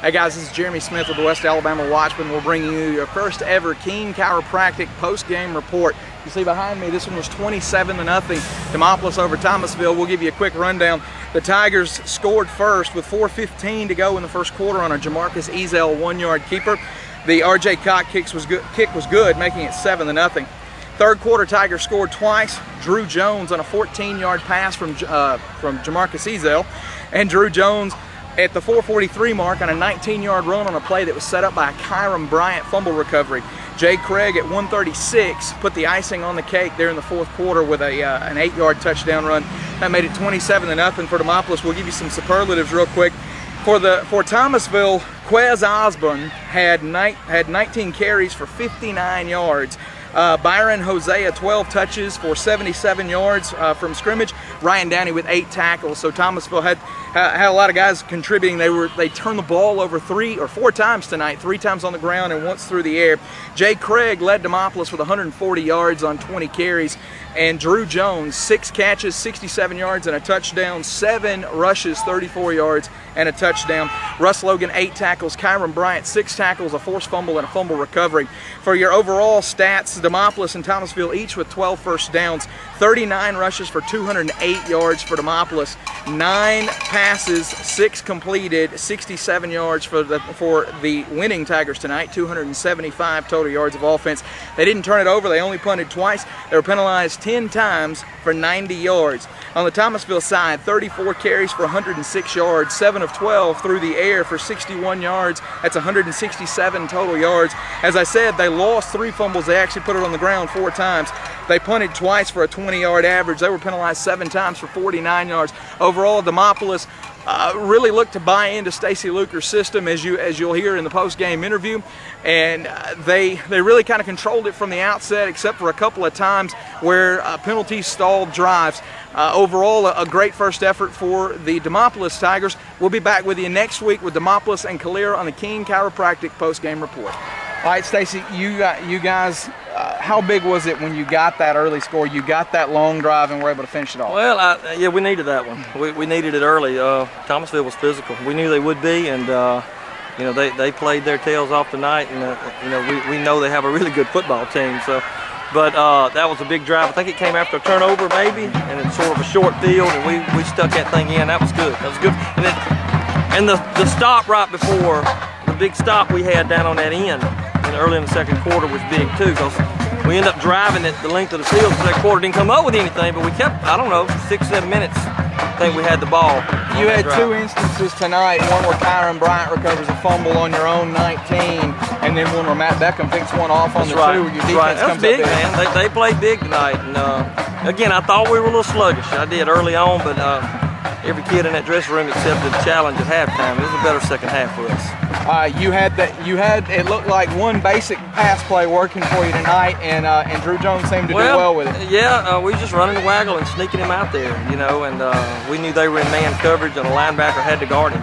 Hey guys, this is Jeremy Smith with the West Alabama Watchman. We're bringing you your first ever King Chiropractic post-game report. You see behind me, this one was 27-0. Demopolis over Thomasville. We'll give you a quick rundown. The Tigers scored first with 4:15 to go in the first quarter on a Jamarcus Ezel 1-yard keeper. The R.J. Cock kick was good, making it 7-0. Third quarter, Tigers scored twice. Drew Jones on a 14-yard pass from Jamarcus Ezel, and Drew Jones at the 4:43 mark on a 19-yard run on a play that was set up by a Kyron Bryant fumble recovery. Jay Craig at 1:36 put the icing on the cake there in the fourth quarter with an 8-yard touchdown run. That made it 27-0 for Demopolis. We'll give you some superlatives real quick. For Thomasville, Quez Osborne had 19 carries for 59 yards. Byron Hosea 12 touches for 77 yards from scrimmage. Ryan Downey with 8 tackles. So Thomasville had a lot of guys contributing. They turned the ball over 3 or 4 times tonight, 3 times on the ground and once through the air. Jay Craig led Demopolis with 140 yards on 20 carries. And Drew Jones, 6 catches, 67 yards and a touchdown, 7 rushes, 34 yards and a touchdown. Russ Logan, 8 tackles. Kyron Bryant, 6 tackles, a forced fumble and a fumble recovery. For your overall stats, Demopolis and Thomasville each with 12 first downs, 39 rushes for 208 yards for Demopolis, 9 passes, 6 completed, 67 yards for the winning Tigers tonight, 275 total yards of offense. They didn't turn it over, they only punted twice. They were penalized 10 times for 90 yards. On the Thomasville side, 34 carries for 106 yards, 7 of 12 through the air for 61 yards. That's 167 total yards. As I said, they lost 3 fumbles. They actually put it on the ground 4 times. They punted twice for a 20-yard average. They were penalized 7 times for 49 yards. Overall, Demopolis really looked to buy into Stacy Luker's system, as you'll hear in the post-game interview, and they really kind of controlled it from the outset, except for a couple of times where penalties stalled drives. Overall, a great first effort for the Demopolis Tigers. We'll be back with you next week with Demopolis and Calera on the King Chiropractic post-game report. All right, Stacy, you guys, how big was it when you got that early score? You got that long drive and were able to finish it off. Well, yeah, we needed that one. We needed it early. Thomasville was physical. We knew they would be, and you know, they played their tails off tonight, and you know, we know they have a really good football team. So, but that was a big drive. I think it came after a turnover maybe, and it's sort of a short field, and we stuck that thing in. That was good. That was good. And the stop right before, the big stop we had down on that end early in the second quarter was big too, because we ended up driving it the length of the field. So that quarter didn't come up with anything, but we kept, I don't know, 6-7 minutes. I think we had the ball. You had 2 instances tonight, one where Kyron Bryant recovers a fumble on your own 19, and then one where Matt Beckham picks one off on the 2 where your defense comes up big, there. Man. They played big tonight, and again, I thought we were a little sluggish. I did early on, but every kid in that dressing room accepted the challenge at halftime. It was a better second half for us. You had it looked like one basic pass play working for you tonight, and Drew Jones seemed to do well with it. Yeah, we just running the waggle and sneaking him out there, you know, and we knew they were in man coverage, and a linebacker had to guard him,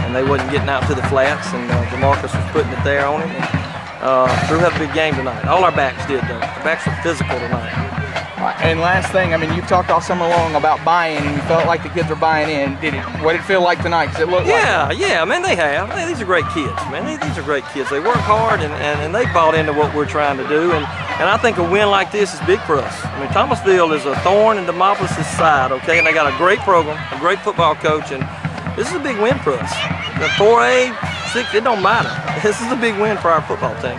and they wasn't getting out to the flats, and Jamarcus was putting it there on him. And, Drew had a big game tonight. All our backs did, though. The backs were physical tonight. And last thing, I mean, you've talked all summer long about buying, and you felt like the kids were buying in. What did it feel like tonight? Because it looked like yeah, man, they have. Man, these are great kids, man. These are great kids. They work hard, and they bought into what we're trying to do. And I think a win like this is big for us. I mean, Thomasville is a thorn in Demopolis' side, okay? And they got a great program, a great football coach, and this is a big win for us. The 4A, 6, it don't matter. This is a big win for our football team.